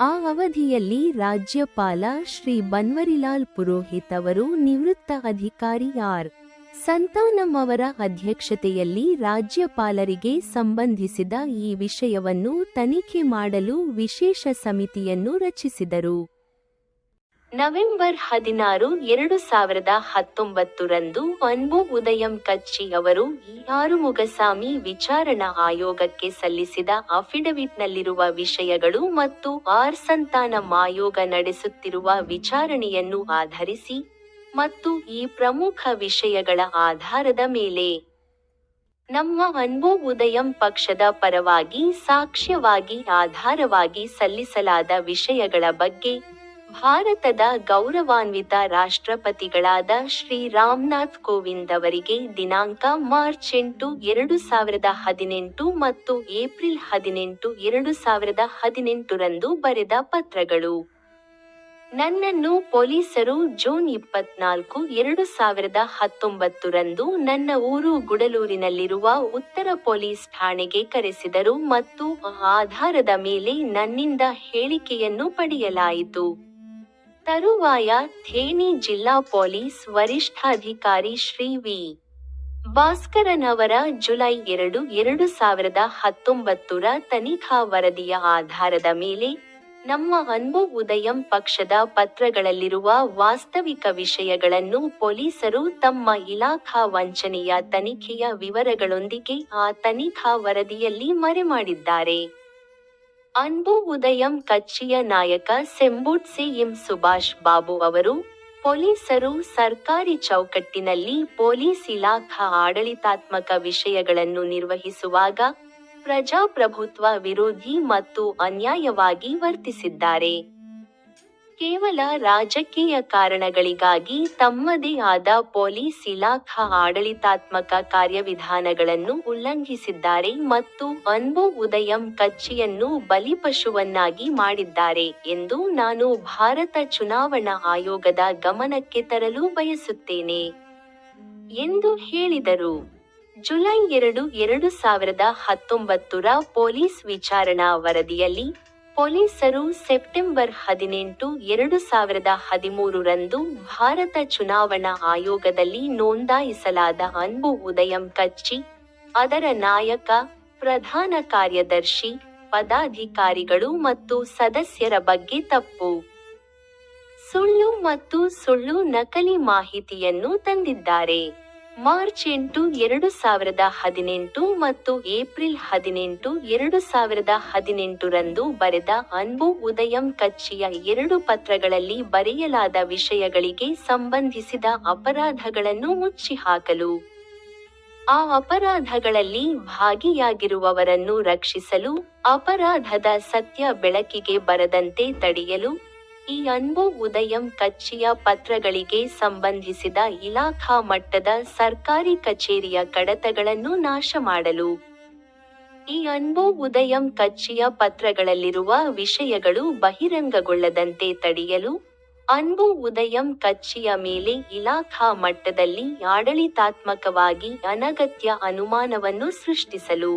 ಆ ಅವಧಿಯಲ್ಲಿ ರಾಜ್ಯಪಾಲ ಶ್ರೀ ಬನ್ವರಿಲಾಲ್ ಪುರೋಹಿತ್ ಅವರು ನಿವೃತ್ತ ಅಧಿಕಾರಿ ಸಂತಾನಂ ಅವರ ಅಧ್ಯಕ್ಷತೆಯಲ್ಲಿ ರಾಜ್ಯಪಾಲರಿಗೆ ಸಂಬಂಧಿಸಿದ ಈ ವಿಷಯವನ್ನು ತನಿಖೆ ಮಾಡಲು ವಿಶೇಷ ಸಮಿತಿಯನ್ನು ರಚಿಸಿದರು. ನವೆಂಬರ್ 16, 2019 ರಂದು ಅನ್ಬು ಉದಯಂ ಕಚ್ಚಿ ಅವರು ಈ ಆರುಮುಗಸಾಮಿ ವಿಚಾರಣಾ ಆಯೋಗಕ್ಕೆ ಸಲ್ಲಿಸಿದ ಅಫಿಡವಿಟ್ನಲ್ಲಿರುವ ವಿಷಯಗಳು ಮತ್ತು ಸಂತಾನಂ ಆಯೋಗ ನಡೆಸುತ್ತಿರುವ ವಿಚಾರಣೆಯನ್ನು ಆಧರಿಸಿ ಮತ್ತು ಈ ಪ್ರಮುಖ ವಿಷಯಗಳ ಆಧಾರದ ಮೇಲೆ ನಮ್ಮ ಅನ್ಬು ಉದಯಂ ಪಕ್ಷದ ಪರವಾಗಿ ಸಾಕ್ಷ್ಯವಾಗಿ ಆಧಾರವಾಗಿ ಸಲ್ಲಿಸಲಾದ ವಿಷಯಗಳ ಬಗ್ಗೆ ಭಾರತದ ಗೌರವಾನ್ವಿತ ರಾಷ್ಟ್ರಪತಿಗಳಾದ ಶ್ರೀ ರಾಮನಾಥ್ ಕೋವಿಂದ್ ಅವರಿಗೆ ದಿನಾಂಕ ಮಾರ್ಚ್ 8, 2018 ಮತ್ತು ಏಪ್ರಿಲ್ 18, 2018 ಬರೆದ ಪತ್ರಗಳು. ನನ್ನನ್ನು ಪೊಲೀಸರು ಜೂನ್ 24, 2019 ನನ್ನ ಊರು ಗುಡಲೂರಿನಲ್ಲಿರುವ ಉತ್ತರ ಪೊಲೀಸ್ ಠಾಣೆಗೆ ಕರೆಸಿದರು ಮತ್ತು ಆ ಆಧಾರದ ಮೇಲೆ ನನ್ನಿಂದ ಹೇಳಿಕೆಯನ್ನು ಪಡೆಯಲಾಯಿತು. ತರುವಾಯ ಥೇಣಿ ಜಿಲ್ಲಾ ಪೊಲೀಸ್ ವರಿಷ್ಠಾಧಿಕಾರಿ ಶ್ರೀ ವಿ. ಭಾಸ್ಕರನ್ ಅವರ ಜುಲೈ 2, 2019 ತನಿಖಾ ವರದಿಯ ಆಧಾರದ ಮೇಲೆ ನಮ್ಮ ಅನ್ಬು ಉದಯಂ ಪಕ್ಷದ ಪತ್ರಗಳಲ್ಲಿರುವ ವಾಸ್ತವಿಕ ವಿಷಯಗಳನ್ನು ಪೊಲೀಸರು ತಮ್ಮ ಇಲಾಖಾ ವಂಚನೆಯ ತನಿಖೆಯ ವಿವರಗಳೊಂದಿಗೆ ಆ ತನಿಖಾ ವರದಿಯಲ್ಲಿ ಮರೆಮಾಡಿದ್ದಾರೆ. ಅನ್ಬು ಉದಯಂ ಕಚ್ಚಿಯ ನಾಯಕ ಸೆಂಬುಟ್ಸೆ ಎಂ ಸುಭಾಷ್ ಬಾಬು ಅವರು, ಪೊಲೀಸರು ಸರ್ಕಾರಿ ಚೌಕಟ್ಟಿನಲ್ಲಿ ಪೊಲೀಸ್ ಇಲಾಖಾ ಆಡಳಿತಾತ್ಮಕ ವಿಷಯಗಳನ್ನು ನಿರ್ವಹಿಸುವಾಗ ಪ್ರಜಾಪ್ರಭುತ್ವ ವಿರೋಧಿ ಮತ್ತು ಅನ್ಯಾಯವಾಗಿ ವರ್ತಿಸಿದ್ದಾರೆ. ಕೇವಲ ರಾಜಕೀಯ ಕಾರಣಗಳಿಗಾಗಿ ತಮ್ಮದೇ ಆದ ಪೊಲೀಸ್ ಇಲಾಖಾ ಆಡಳಿತಾತ್ಮಕ ಕಾರ್ಯವಿಧಾನಗಳನ್ನು ಉಲ್ಲಂಘಿಸಿದ್ದಾರೆ ಮತ್ತು ಅನ್ಬು ಉದಯಂ ಕಚ್ಚಿಯನ್ನು ಬಲಿಪಶುವನ್ನಾಗಿ ಮಾಡಿದ್ದಾರೆ ಎಂದು ನಾನು ಭಾರತ ಚುನಾವಣಾ ಆಯೋಗದ ಗಮನಕ್ಕೆ ತರಲು ಬಯಸುತ್ತೇನೆ ಎಂದು ಹೇಳಿದರು. ಜುಲೈ 2, 2019 ಪೊಲೀಸ್ ವಿಚಾರಣಾ ವರದಿಯಲ್ಲಿ, ಪೊಲೀಸರು ಸೆಪ್ಟೆಂಬರ್ 18, 2013 ಭಾರತ ಚುನಾವಣಾ ಆಯೋಗದಲ್ಲಿ ನೋಂದಾಯಿಸಲಾದ ಅನ್ಬು ಉದಯಂ ಕಚ್ಚಿ, ಅದರ ನಾಯಕ, ಪ್ರಧಾನ ಕಾರ್ಯದರ್ಶಿ, ಪದಾಧಿಕಾರಿಗಳು ಮತ್ತು ಸದಸ್ಯರ ಬಗ್ಗೆ ತಪ್ಪು, ಸುಳ್ಳು ಮತ್ತು ಸುಳ್ಳು ನಕಲಿ ಮಾಹಿತಿಯನ್ನು ತಂದಿದ್ದಾರೆ. ಮಾರ್ಚ್ 8, 2018 ಮತ್ತು ಏಪ್ರಿಲ್ 18, 2018 ಬರೆದ ಅನ್ಬು ಉದಯಂ ಕಚ್ಚಿಯ 2 ಪತ್ರಗಳಲ್ಲಿ ಬರೆಯಲಾದ ವಿಷಯಗಳಿಗೆ ಸಂಬಂಧಿಸಿದ ಅಪರಾಧಗಳನ್ನು ಮುಚ್ಚಿಹಾಕಲು, ಆ ಅಪರಾಧಗಳಲ್ಲಿ ಭಾಗಿಯಾಗಿರುವವರನ್ನು ರಕ್ಷಿಸಲು, ಅಪರಾಧದ ಸತ್ಯ ಬೆಳಕಿಗೆ ಬರದಂತೆ ತಡೆಯಲು, ಈ ಅನ್ಬು ಉದಯಂ ಕಚ್ಚಿಯ ಪತ್ರಗಳಿಗೆ ಸಂಬಂಧಿಸಿದ ಇಲಾಖಾ ಮಟ್ಟದ ಸರ್ಕಾರಿ ಕಚೇರಿಯ ಕಡತಗಳನ್ನು ನಾಶ ಮಾಡಲು, ಈ ಅನ್ಬು ಉದಯಂ ಕಚ್ಚಿಯ ಪತ್ರಗಳಲ್ಲಿರುವ ವಿಷಯಗಳು ಬಹಿರಂಗಗೊಳ್ಳದಂತೆ ತಡೆಯಲು, ಅನ್ಬು ಉದಯಂ ಕಚ್ಚಿಯ ಮೇಲೆ ಇಲಾಖಾ ಮಟ್ಟದಲ್ಲಿ ಆಡಳಿತಾತ್ಮಕವಾಗಿ ಅನಗತ್ಯ ಅನುಮಾನವನ್ನು ಸೃಷ್ಟಿಸಲು,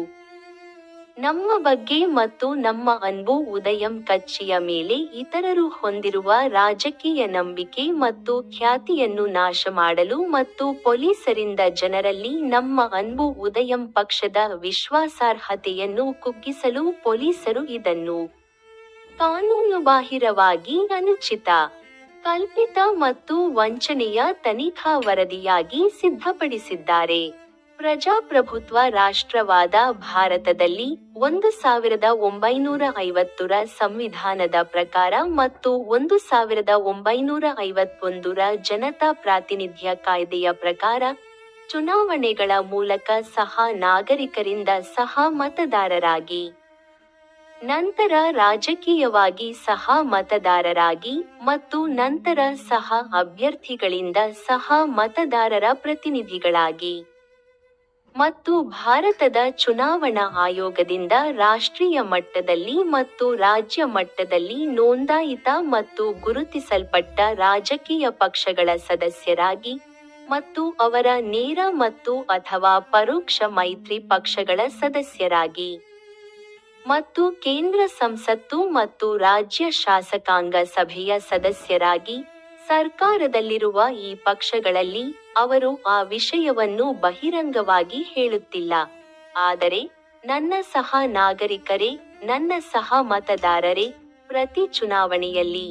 ನಮ್ಮ ಬಗ್ಗೆ ಮತ್ತು ನಮ್ಮ ಅನ್ಬು ಉದಯಂ ಕಚ್ಚಿಯ ಮೇಲೆ ಇತರರು ಹೊಂದಿರುವ ರಾಜಕೀಯ ನಂಬಿಕೆ ಮತ್ತು ಖ್ಯಾತಿಯನ್ನು ನಾಶ ಮಾಡಲು ಮತ್ತು ಪೊಲೀಸರಿಂದ ಜನರಲ್ಲಿ ನಮ್ಮ ಅನ್ಬು ಉದಯಂ ಪಕ್ಷದ ವಿಶ್ವಾಸಾರ್ಹತೆಯನ್ನು ಕುಗ್ಗಿಸಲು ಪೊಲೀಸರು ಇದನ್ನು ಕಾನೂನುಬಾಹಿರವಾಗಿ ಅನುಚಿತ, ಕಲ್ಪಿತ ಮತ್ತು ವಂಚನೆಯ ತನಿಖಾ ವರದಿಯಾಗಿ ಸಿದ್ಧಪಡಿಸಿದ್ದಾರೆ. ಪ್ರಜಾಪ್ರಭುತ್ವ ರಾಷ್ಟ್ರವಾದ ಭಾರತದಲ್ಲಿ 1950 ಸಂವಿಧಾನದ ಪ್ರಕಾರ ಮತ್ತು 1951 ಜನತಾ ಪ್ರಾತಿನಿಧ್ಯ ಕಾಯ್ದೆಯ ಪ್ರಕಾರ, ಚುನಾವಣೆಗಳ ಮೂಲಕ ಸಹ ನಾಗರಿಕರಿಂದ ಸಹ ಮತದಾರರಾಗಿ, ನಂತರ ರಾಜಕೀಯವಾಗಿ ಸಹ ಮತದಾರರಾಗಿ ಮತ್ತು ನಂತರ ಸಹ ಅಭ್ಯರ್ಥಿಗಳಿಂದ ಸಹ ಮತದಾರರ ಪ್ರತಿನಿಧಿಗಳಾಗಿ, ಮತ್ತು ಭಾರತದ ಚುನಾವಣಾ ಆಯೋಗದಿಂದ ರಾಷ್ಟ್ರೀಯ ಮಟ್ಟದಲ್ಲಿ ಮತ್ತು ರಾಜ್ಯ ಮಟ್ಟದಲ್ಲಿ ನೋಂದಾಯಿತ ಮತ್ತು ಗುರುತಿಸಲ್ಪಟ್ಟ ರಾಜಕೀಯ ಪಕ್ಷಗಳ ಸದಸ್ಯರಾಗಿ, ಮತ್ತು ಅವರ ನೇರ ಮತ್ತು ಅಥವಾ ಪರೋಕ್ಷ ಮೈತ್ರಿ ಪಕ್ಷಗಳ ಸದಸ್ಯರಾಗಿ, ಮತ್ತು ಕೇಂದ್ರ ಸಂಸತ್ತು ಮತ್ತು ರಾಜ್ಯ ಶಾಸಕಾಂಗ ಸಭೆಯ ಸದಸ್ಯರಾಗಿ, ಸರ್ಕಾರದಲ್ಲಿರುವ ಈ ಪಕ್ಷಗಳಲ್ಲಿ ಅವರು ಆ ವಿಷಯವನ್ನು ಬಹಿರಂಗವಾಗಿ ಹೇಳುತ್ತಿಲ್ಲ, ಆದರೆ ನನ್ನ ಸಹ ನಾಗರಿಕರೇ, ನನ್ನ ಸಹ ಮತದಾರರೇ, ಪ್ರತಿ ಚುನಾವಣೆಯಲ್ಲಿ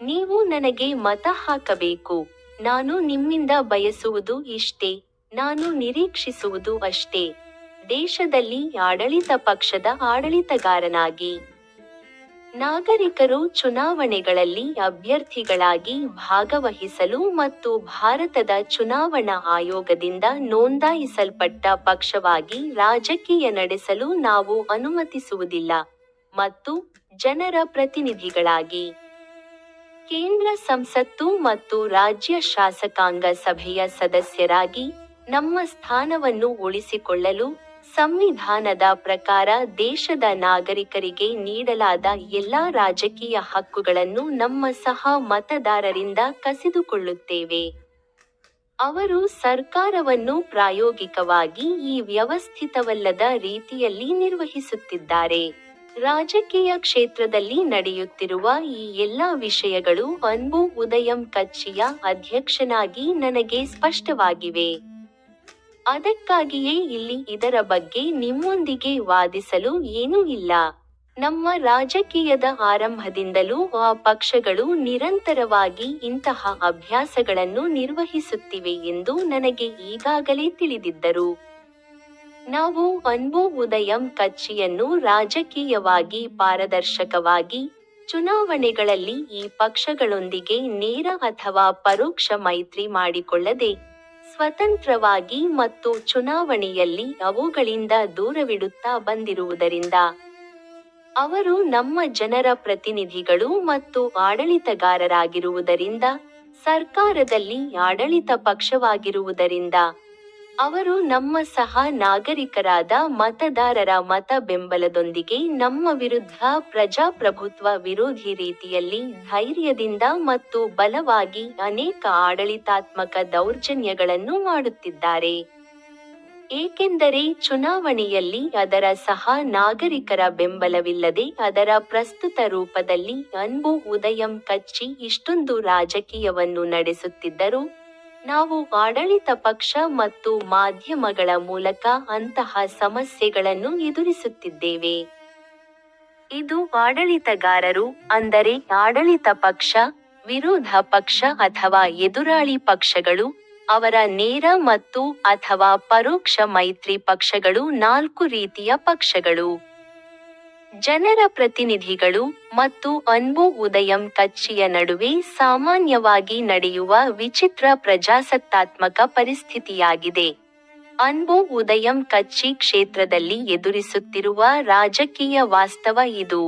ನೀವು ನನಗೆ ಮತ ಹಾಕಬೇಕು. ನಾನು ನಿಮ್ಮಿಂದ ಬಯಸುವುದು ಇಷ್ಟೇ, ನಾನು ನಿರೀಕ್ಷಿಸುವುದು ಅಷ್ಟೇ, ದೇಶದಲ್ಲಿ ಆಡಳಿತ ಪಕ್ಷದ ಆಡಳಿತಗಾರನಾಗಿ ನಾಗರಿಕರು ಚುನಾವಣೆಗಳಲ್ಲಿ ಅಭ್ಯರ್ಥಿಗಳಾಗಿ ಭಾಗವಹಿಸಲು ಮತ್ತು ಭಾರತದ ಚುನಾವಣಾ ಆಯೋಗದಿಂದ ನೋಂದಾಯಿಸಲ್ಪಟ್ಟ ಪಕ್ಷವಾಗಿ ರಾಜಕೀಯ ನಡೆಸಲು ನಾವು ಅನುಮತಿಸುವುದಿಲ್ಲ, ಮತ್ತು ಜನರ ಪ್ರತಿನಿಧಿಗಳಾಗಿ ಕೇಂದ್ರ ಸಂಸತ್ತು ಮತ್ತು ರಾಜ್ಯ ಶಾಸಕಾಂಗ ಸಭೆಯ ಸದಸ್ಯರಾಗಿ ನಮ್ಮ ಸ್ಥಾನವನ್ನು ಉಳಿಸಿಕೊಳ್ಳಲು ಸಂವಿಧಾನದ ಪ್ರಕಾರ ದೇಶದ ನಾಗರಿಕರಿಗೆ ನೀಡಲಾದ ಎಲ್ಲಾ ರಾಜಕೀಯ ಹಕ್ಕುಗಳನ್ನು ನಮ್ಮ ಸಹ ಮತದಾರರಿಂದ ಕಸಿದುಕೊಳ್ಳುತ್ತೇವೆ. ಅವರು ಸರ್ಕಾರವನ್ನು ಪ್ರಾಯೋಗಿಕವಾಗಿ ಈ ವ್ಯವಸ್ಥಿತವಲ್ಲದ ರೀತಿಯಲ್ಲಿ ನಿರ್ವಹಿಸುತ್ತಿದ್ದಾರೆ. ರಾಜಕೀಯ ಕ್ಷೇತ್ರದಲ್ಲಿ ನಡೆಯುತ್ತಿರುವ ಈ ಎಲ್ಲಾ ವಿಷಯಗಳು ಅನ್ಬು ಉದಯಂ ಕಚ್ಚಿಯ ಅಧ್ಯಕ್ಷನಾಗಿ ನನಗೆ ಸ್ಪಷ್ಟವಾಗಿವೆ. ಅದಕ್ಕಾಗಿಯೇ ಇಲ್ಲಿ ಇದರ ಬಗ್ಗೆ ನಿಮ್ಮೊಂದಿಗೆ ವಾದಿಸಲು ಏನೂ ಇಲ್ಲ. ನಮ್ಮ ರಾಜಕೀಯದ ಆರಂಭದಿಂದಲೂ ಆ ಪಕ್ಷಗಳು ನಿರಂತರವಾಗಿ ಇಂತಹ ಅಭ್ಯಾಸಗಳನ್ನು ನಿರ್ವಹಿಸುತ್ತಿವೆ ಎಂದು ನನಗೆ ಈಗಾಗಲೇ ತಿಳಿದಿದ್ದರು. ನಾವು ಅನ್ಬು ಉದಯಂ ಕಚ್ಚಿಯನ್ನು ರಾಜಕೀಯವಾಗಿ ಪಾರದರ್ಶಕವಾಗಿ, ಚುನಾವಣೆಗಳಲ್ಲಿ ಈ ಪಕ್ಷಗಳೊಂದಿಗೆ ನೇರ ಅಥವಾ ಪರೋಕ್ಷ ಮೈತ್ರಿ ಮಾಡಿಕೊಳ್ಳದೆ, ಸ್ವತಂತ್ರವಾಗಿ ಮತ್ತು ಚುನಾವಣೆಯಲ್ಲಿ ಅವುಗಳಿಂದ ದೂರವಿಡುತ್ತಾ ಬಂದಿರುವುದರಿಂದ, ಅವರು ನಮ್ಮ ಜನರ ಪ್ರತಿನಿಧಿಗಳು ಮತ್ತು ಆಡಳಿತಗಾರರಾಗಿರುವುದರಿಂದ, ಸರ್ಕಾರದಲ್ಲಿ ಆಡಳಿತ ಪಕ್ಷವಾಗಿರುವುದರಿಂದ, ಅವರು ನಮ್ಮ ಸಹ ನಾಗರಿಕರಾದ ಮತದಾರರ ಮತ ಬೆಂಬಲದೊಂದಿಗೆ ನಮ್ಮ ವಿರುದ್ಧ ಪ್ರಜಾಪ್ರಭುತ್ವ ವಿರೋಧಿ ರೀತಿಯಲ್ಲಿ ಧೈರ್ಯದಿಂದ ಮತ್ತು ಬಲವಾಗಿ ಅನೇಕ ಆಡಳಿತಾತ್ಮಕ ದೌರ್ಜನ್ಯಗಳನ್ನು ಮಾಡುತ್ತಿದ್ದಾರೆ. ಏಕೆಂದರೆ ಚುನಾವಣೆಯಲ್ಲಿ ಅದರ ಸಹ ನಾಗರಿಕರ ಬೆಂಬಲವಿಲ್ಲದೆ ಅದರ ಪ್ರಸ್ತುತ ರೂಪದಲ್ಲಿ ಅನ್ಬು ಉದಯಂ ಕಚ್ಚಿ ಇಷ್ಟೊಂದು ರಾಜಕೀಯವನ್ನು ನಡೆಸುತ್ತಿದ್ದರೂ, ನಾವು ಆಡಳಿತ ಪಕ್ಷ ಮತ್ತು ಮಾಧ್ಯಮಗಳ ಮೂಲಕ ಅಂತಹ ಸಮಸ್ಯೆಗಳನ್ನು ಎದುರಿಸುತ್ತಿದ್ದೇವೆ. ಇದು ಆಡಳಿತಗಾರರು, ಅಂದರೆ ಆಡಳಿತ ಪಕ್ಷ, ವಿರೋಧ ಪಕ್ಷ ಅಥವಾ ಎದುರಾಳಿ ಪಕ್ಷಗಳು, ಅವರ ನೇರ ಮತ್ತು ಅಥವಾ ಪರೋಕ್ಷ ಮೈತ್ರಿ ಪಕ್ಷಗಳು, 4 ರೀತಿಯ ಪಕ್ಷಗಳು, ಜನರ ಪ್ರತಿನಿಧಿಗಳು, ಮತ್ತು ಅನ್ಬು ಉದಯಂ ಕಚ್ಚಿಯ ನಡುವೆ ಸಾಮಾನ್ಯವಾಗಿ ನಡೆಯುವ ವಿಚಿತ್ರ ಪ್ರಜಾಸತ್ತಾತ್ಮಕ ಪರಿಸ್ಥಿತಿಯಾಗಿದೆ. ಅನ್ಬು ಉದಯಂ ಕಚ್ಚಿ ಕ್ಷೇತ್ರದಲ್ಲಿ ಎದುರಿಸುತ್ತಿರುವ ರಾಜಕೀಯ ವಾಸ್ತವ ಇದು.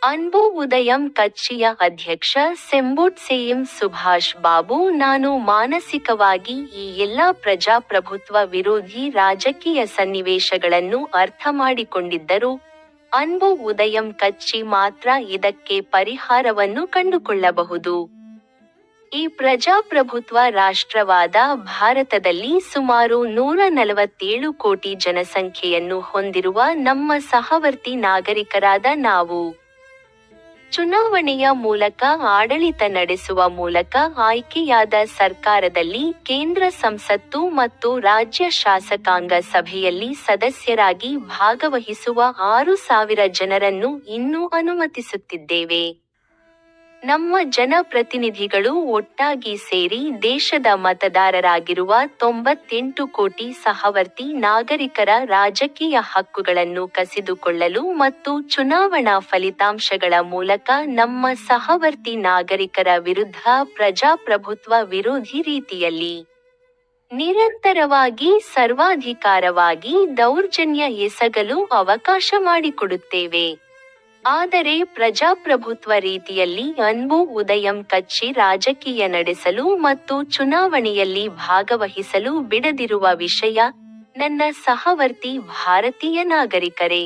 ಅನ್ಬು ಉದಯಂ ಕಚ್ಚಿಯ ಅಧ್ಯಕ್ಷ ಸೆಂಬುಟ್ಸೆಯಿಂ ಸುಭಾಷ್ ಬಾಬು ನಾನು ಮಾನಸಿಕವಾಗಿ ಈ ಎಲ್ಲಾ ಪ್ರಜಾಪ್ರಭುತ್ವ ವಿರೋಧಿ ರಾಜಕೀಯ ಸನ್ನಿವೇಶಗಳನ್ನು ಅರ್ಥಮಾಡಿಕೊಂಡಿದ್ದರು. ಅನ್ಬು ಉದಯಂ ಕಚ್ಚಿ ಮಾತ್ರ ಇದಕ್ಕೆ ಪರಿಹಾರವನ್ನು ಕಂಡುಕೊಳ್ಳಬಹುದು. ಈ ಪ್ರಜಾಪ್ರಭುತ್ವ ರಾಷ್ಟ್ರವಾದ ಭಾರತದಲ್ಲಿ ಸುಮಾರು 147 ಕೋಟಿ ಜನಸಂಖ್ಯೆಯನ್ನು ಹೊಂದಿರುವ ನಮ್ಮ ಸಹವರ್ತಿ ನಾಗರಿಕರಾದ ನಾವು, ಚುನಾವಣೆಯ ಮೂಲಕ ಆಡಳಿತ ನಡೆಸುವ ಮೂಲಕ ಆಯ್ಕೆಯಾದ ಸರ್ಕಾರದಲ್ಲಿ ಕೇಂದ್ರ ಸಂಸತ್ತು ಮತ್ತು ರಾಜ್ಯ ಶಾಸಕಾಂಗ ಸಭೆಯಲ್ಲಿ ಸದಸ್ಯರಾಗಿ ಭಾಗವಹಿಸುವ 6,000 ಜನರನ್ನು ಇನ್ನೂ ಅನುಮತಿಸುತ್ತಿದ್ದೇವೆ. ನಮ್ಮ ಜನಪ್ರತಿನಿಧಿಗಳು ಒಟ್ಟಾಗಿ ಸೇರಿ ದೇಶದ ಮತದಾರರಾಗಿರುವ 98 ಕೋಟಿ ಸಹವರ್ತಿ ನಾಗರಿಕರ ರಾಜಕೀಯ ಹಕ್ಕುಗಳನ್ನು ಕಸಿದುಕೊಳ್ಳಲು ಮತ್ತು ಚುನಾವಣಾ ಫಲಿತಾಂಶಗಳ ಮೂಲಕ ನಮ್ಮ ಸಹವರ್ತಿ ನಾಗರಿಕರ ವಿರುದ್ಧ ಪ್ರಜಾಪ್ರಭುತ್ವ ವಿರೋಧಿ ರೀತಿಯಲ್ಲಿ ನಿರಂತರವಾಗಿ ಸರ್ವಾಧಿಕಾರವಾಗಿ ದೌರ್ಜನ್ಯ ಎಸಗಲು ಅವಕಾಶ ಮಾಡಿಕೊಡುತ್ತೇವೆ. ಆದರೆ ಪ್ರಜಾಪ್ರಭುತ್ವ ರೀತಿಯಲ್ಲಿ ಅನ್ಬು ಉದಯಂ ಕಚ್ಚಿ ರಾಜಕೀಯ ನಡೆಸಲು ಮತ್ತು ಚುನಾವಣೆಯಲ್ಲಿ ಭಾಗವಹಿಸಲು ಬಿಡದಿರುವ ವಿಷಯ, ನನ್ನ ಸಹವರ್ತಿ ಭಾರತೀಯ ನಾಗರಿಕರೇ,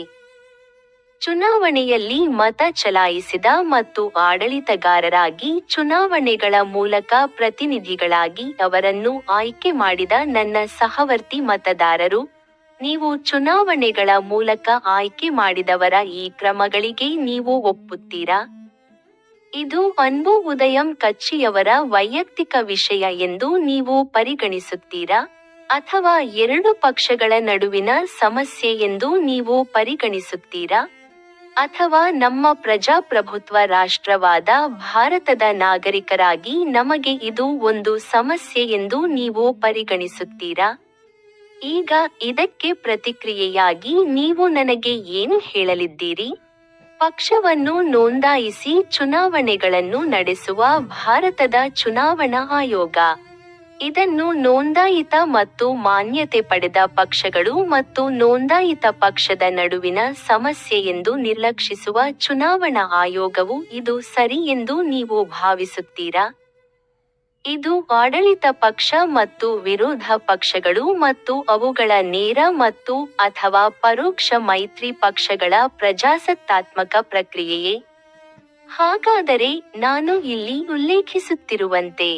ಚುನಾವಣೆಯಲ್ಲಿ ಮತ ಚಲಾಯಿಸಿದ ಮತ್ತು ಆಡಳಿತಗಾರರಾಗಿ ಚುನಾವಣೆಗಳ ಮೂಲಕ ಪ್ರತಿನಿಧಿಗಳಾಗಿ ಅವರನ್ನು ಆಯ್ಕೆ ಮಾಡಿದ ನನ್ನ ಸಹವರ್ತಿ ಮತದಾರರು, ನೀವು ಚುನಾವಣೆಗಳ ಮೂಲಕ ಆಯ್ಕೆ ಮಾಡಿದವರ ಈ ಕ್ರಮಗಳಿಗೆ ನೀವು ಒಪ್ಪುತ್ತೀರಾ? ಇದು ಅನ್ಬು ಉದಯಂ ಕಚ್ಚಿಯವರ ವೈಯಕ್ತಿಕ ವಿಷಯ ಎಂದು ನೀವು ಪರಿಗಣಿಸುತ್ತೀರಾ, ಅಥವಾ 2 ಪಕ್ಷಗಳ ನಡುವಿನ ಸಮಸ್ಯೆ ಎಂದು ನೀವು ಪರಿಗಣಿಸುತ್ತೀರಾ, ಅಥವಾ ನಮ್ಮ ಪ್ರಜಾಪ್ರಭುತ್ವ ರಾಷ್ಟ್ರವಾದ ಭಾರತದ ನಾಗರಿಕರಾಗಿ ನಮಗೆ ಇದು ಒಂದು ಸಮಸ್ಯೆ ಎಂದು ನೀವು ಪರಿಗಣಿಸುತ್ತೀರಾ? ಈಗ ಇದಕ್ಕೆ ಪ್ರತಿಕ್ರಿಯೆಯಾಗಿ ನೀವು ನನಗೆ ಏನು ಹೇಳಲಿದ್ದೀರಿ? ಪಕ್ಷವನ್ನು ನೋಂದಾಯಿಸಿ ಚುನಾವಣೆಗಳನ್ನು ನಡೆಸುವ ಭಾರತದ ಚುನಾವಣಾ ಆಯೋಗ. ಇದನ್ನು ನೋಂದಾಯಿತ ಮತ್ತು ಮಾನ್ಯತೆ ಪಡೆದ ಪಕ್ಷಗಳು ಮತ್ತು ನೋಂದಾಯಿತ ಪಕ್ಷದ ನಡುವಿನ ಸಮಸ್ಯೆ ಎಂದು ನಿರ್ಲಕ್ಷಿಸುವ ಚುನಾವಣಾ ಆಯೋಗವು ಇದು ಸರಿ ಎಂದು ನೀವು ಭಾವಿಸುತ್ತೀರಾ? ಇದು ಆಡಳಿತ ಪಕ್ಷ ಮತ್ತು ವಿರೋಧ ಪಕ್ಷಗಳು ಮತ್ತು ಅವುಗಳ ನೇರ ಮತ್ತು ಅಥವಾ ಪರೋಕ್ಷ ಮೈತ್ರಿ ಪಕ್ಷಗಳ ಪ್ರಜಾಸತ್ತಾತ್ಮಕ ಪ್ರಕ್ರಿಯೆಯೇ? ಹಾಗಾದರೆ ನಾನು ಇಲ್ಲಿ ಉಲ್ಲೇಖಿಸುತ್ತಿರುವಂತೆ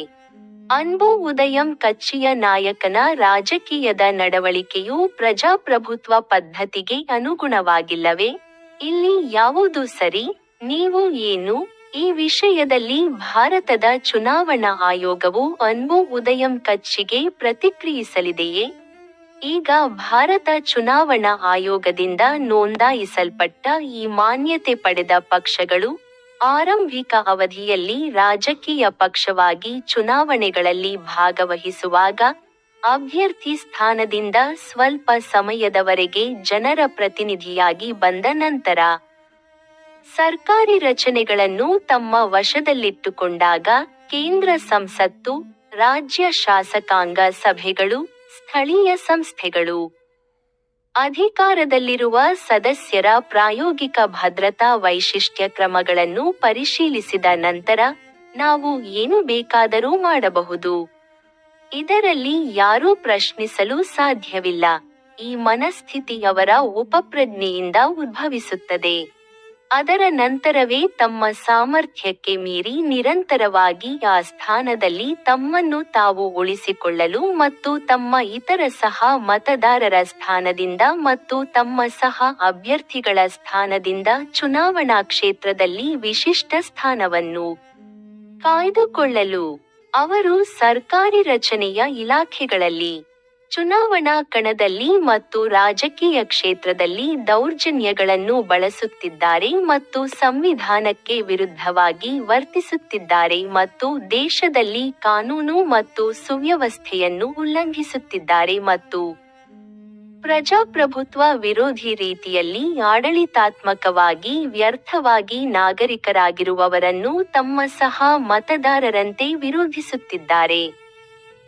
ಅನ್ಬು ಉದಯಂ ಕಚ್ಚಿಯ ನಾಯಕನ ರಾಜಕೀಯದ ನಡವಳಿಕೆಯು ಪ್ರಜಾಪ್ರಭುತ್ವ ಪದ್ಧತಿಗೆ ಅನುಗುಣವಾಗಿಲ್ಲವೇ? ಇಲ್ಲಿ ಯಾವುದು ಸರಿ? ನೀವು ಏನು? ಈ ವಿಷಯದಲ್ಲಿ ಭಾರತದ ಚುನಾವಣಾ ಆಯೋಗವು ಅನ್ಬು ಉದಯಂ ಕಚ್ಚಿಗೆ ಪ್ರತಿಕ್ರಿಯಿಸಲಿದೆಯೇ? ಈಗ ಭಾರತ ಚುನಾವಣಾ ಆಯೋಗದಿಂದ ನೋಂದಾಯಿಸಲ್ಪಟ್ಟ ಈ ಮಾನ್ಯತೆ ಪಡೆದ ಪಕ್ಷಗಳು ಆರಂಭಿಕ ಅವಧಿಯಲ್ಲಿ ರಾಜಕೀಯ ಪಕ್ಷವಾಗಿ ಚುನಾವಣೆಗಳಲ್ಲಿ ಭಾಗವಹಿಸುವಾಗ ಅಭ್ಯರ್ಥಿ ಸ್ಥಾನದಿಂದ ಸ್ವಲ್ಪ ಸಮಯದವರೆಗೆ ಜನರ ಪ್ರತಿನಿಧಿಯಾಗಿ ಬಂದ ನಂತರ ಸರ್ಕಾರಿ ರಚನೆಗಳನ್ನು ತಮ್ಮ ವಶದಲ್ಲಿಟ್ಟುಕೊಂಡಾಗ ಕೇಂದ್ರ ಸಂಸತ್ತು, ರಾಜ್ಯ ಶಾಸಕಾಂಗ ಸಭೆಗಳು, ಸ್ಥಳೀಯ ಸಂಸ್ಥೆಗಳು ಅಧಿಕಾರದಲ್ಲಿರುವ ಸದಸ್ಯರ ಪ್ರಾಯೋಗಿಕ ಭದ್ರತಾ ವೈಶಿಷ್ಟ್ಯ ಕ್ರಮಗಳನ್ನು ಪರಿಶೀಲಿಸಿದ ನಂತರ ನಾವು ಏನು ಬೇಕಾದರೂ ಮಾಡಬಹುದು. ಇದರಲ್ಲಿ ಯಾರೂ ಪ್ರಶ್ನಿಸಲು ಸಾಧ್ಯವಿಲ್ಲ. ಈ ಮನಸ್ಥಿತಿ ಅವರ ಉಪಪ್ರಜ್ಞೆಯಿಂದ ಉದ್ಭವಿಸುತ್ತದೆ. ಅದರ ನಂತರವೇ ತಮ್ಮ ಸಾಮರ್ಥ್ಯಕ್ಕೆ ಮೀರಿ ನಿರಂತರವಾಗಿ ಆ ಸ್ಥಾನದಲ್ಲಿ ತಮ್ಮನ್ನು ತಾವು ಉಳಿಸಿಕೊಳ್ಳಲು ಮತ್ತು ತಮ್ಮ ಇತರ ಸಹ ಮತದಾರರ ಸ್ಥಾನದಿಂದ ಮತ್ತು ತಮ್ಮ ಸಹ ಅಭ್ಯರ್ಥಿಗಳ ಸ್ಥಾನದಿಂದ ಚುನಾವಣಾ ಕ್ಷೇತ್ರದಲ್ಲಿ ವಿಶಿಷ್ಟ ಸ್ಥಾನವನ್ನು ಕಾಯ್ದುಕೊಳ್ಳಲು ಅವರು ಸರ್ಕಾರಿ ರಚನೆಯ ಇಲಾಖೆಗಳಲ್ಲಿ, ಚುನಾವಣಾ ಕಣದಲ್ಲಿ ಮತ್ತು ರಾಜಕೀಯ ಕ್ಷೇತ್ರದಲ್ಲಿ ದೌರ್ಜನ್ಯಗಳನ್ನು ಬಳಸುತ್ತಿದ್ದಾರೆ ಮತ್ತು ಸಂವಿಧಾನಕ್ಕೆ ವಿರುದ್ಧವಾಗಿ ವರ್ತಿಸುತ್ತಿದ್ದಾರೆ ಮತ್ತು ದೇಶದಲ್ಲಿ ಕಾನೂನು ಮತ್ತು ಸುವ್ಯವಸ್ಥೆಯನ್ನು ಉಲ್ಲಂಘಿಸುತ್ತಿದ್ದಾರೆ ಮತ್ತು ಪ್ರಜಾಪ್ರಭುತ್ವ ವಿರೋಧಿ ರೀತಿಯಲ್ಲಿ ಆಡಳಿತಾತ್ಮಕವಾಗಿ ವ್ಯರ್ಥವಾಗಿ ನಾಗರಿಕರಾಗಿರುವವರನ್ನು ತಮ್ಮ ಸಹ ಮತದಾರರಂತೆ ವಿರೋಧಿಸುತ್ತಿದ್ದಾರೆ.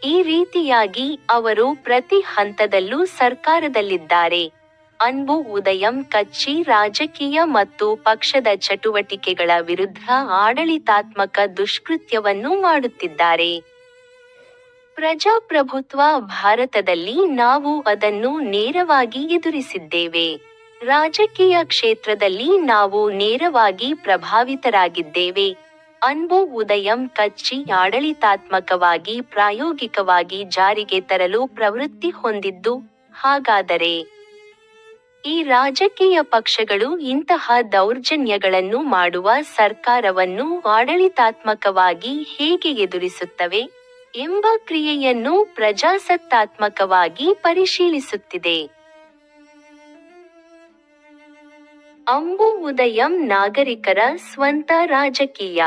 ಈ ರೀತಿಯಾಗಿ ಅವರು ಪ್ರತಿ ಹಂತದಲ್ಲೂ ಸರ್ಕಾರದಲ್ಲಿದ್ದಾರೆ. ಅನ್ಬು ಉದಯಂ ಕಚ್ಚಿ ರಾಜಕೀಯ ಮತ್ತು ಪಕ್ಷದ ಚಟುವಟಿಕೆಗಳ ವಿರುದ್ಧ ಆಡಳಿತಾತ್ಮಕ ದುಷ್ಕೃತ್ಯವನ್ನು ಮಾಡುತ್ತಿದ್ದಾರೆ. ಪ್ರಜಾಪ್ರಭುತ್ವ ಭಾರತದಲ್ಲಿ ನಾವು ಅದನ್ನು ನೇರವಾಗಿ ಎದುರಿಸಿದ್ದೇವೆ. ರಾಜಕೀಯ ಕ್ಷೇತ್ರದಲ್ಲಿ ನಾವು ನೇರವಾಗಿ ಪ್ರಭಾವಿತರಾಗಿದ್ದೇವೆ. ಅನ್ಬು ಉದಯಂ ಕಚ್ಚಿ ಆಡಳಿತಾತ್ಮಕವಾಗಿ ಪ್ರಾಯೋಗಿಕವಾಗಿ ಜಾರಿಗೆ ತರಲು ಪ್ರವೃತ್ತಿ ಹೊಂದಿದ್ದು, ಹಾಗಾದರೆ ಈ ರಾಜಕೀಯ ಪಕ್ಷಗಳು ಇಂತಹ ದೌರ್ಜನ್ಯಗಳನ್ನು ಮಾಡುವ ಸರ್ಕಾರವನ್ನು ಆಡಳಿತಾತ್ಮಕವಾಗಿ ಹೇಗೆ ಎದುರಿಸುತ್ತವೆ ಎಂಬ ಕ್ರಿಯೆಯನ್ನು ಪ್ರಜಾಸತ್ತಾತ್ಮಕವಾಗಿ ಪರಿಶೀಲಿಸುತ್ತಿದೆ. ಅನ್ಬು ಉದಯಂ ನಾಗರಿಕರ ಸ್ವಂತ ರಾಜಕೀಯ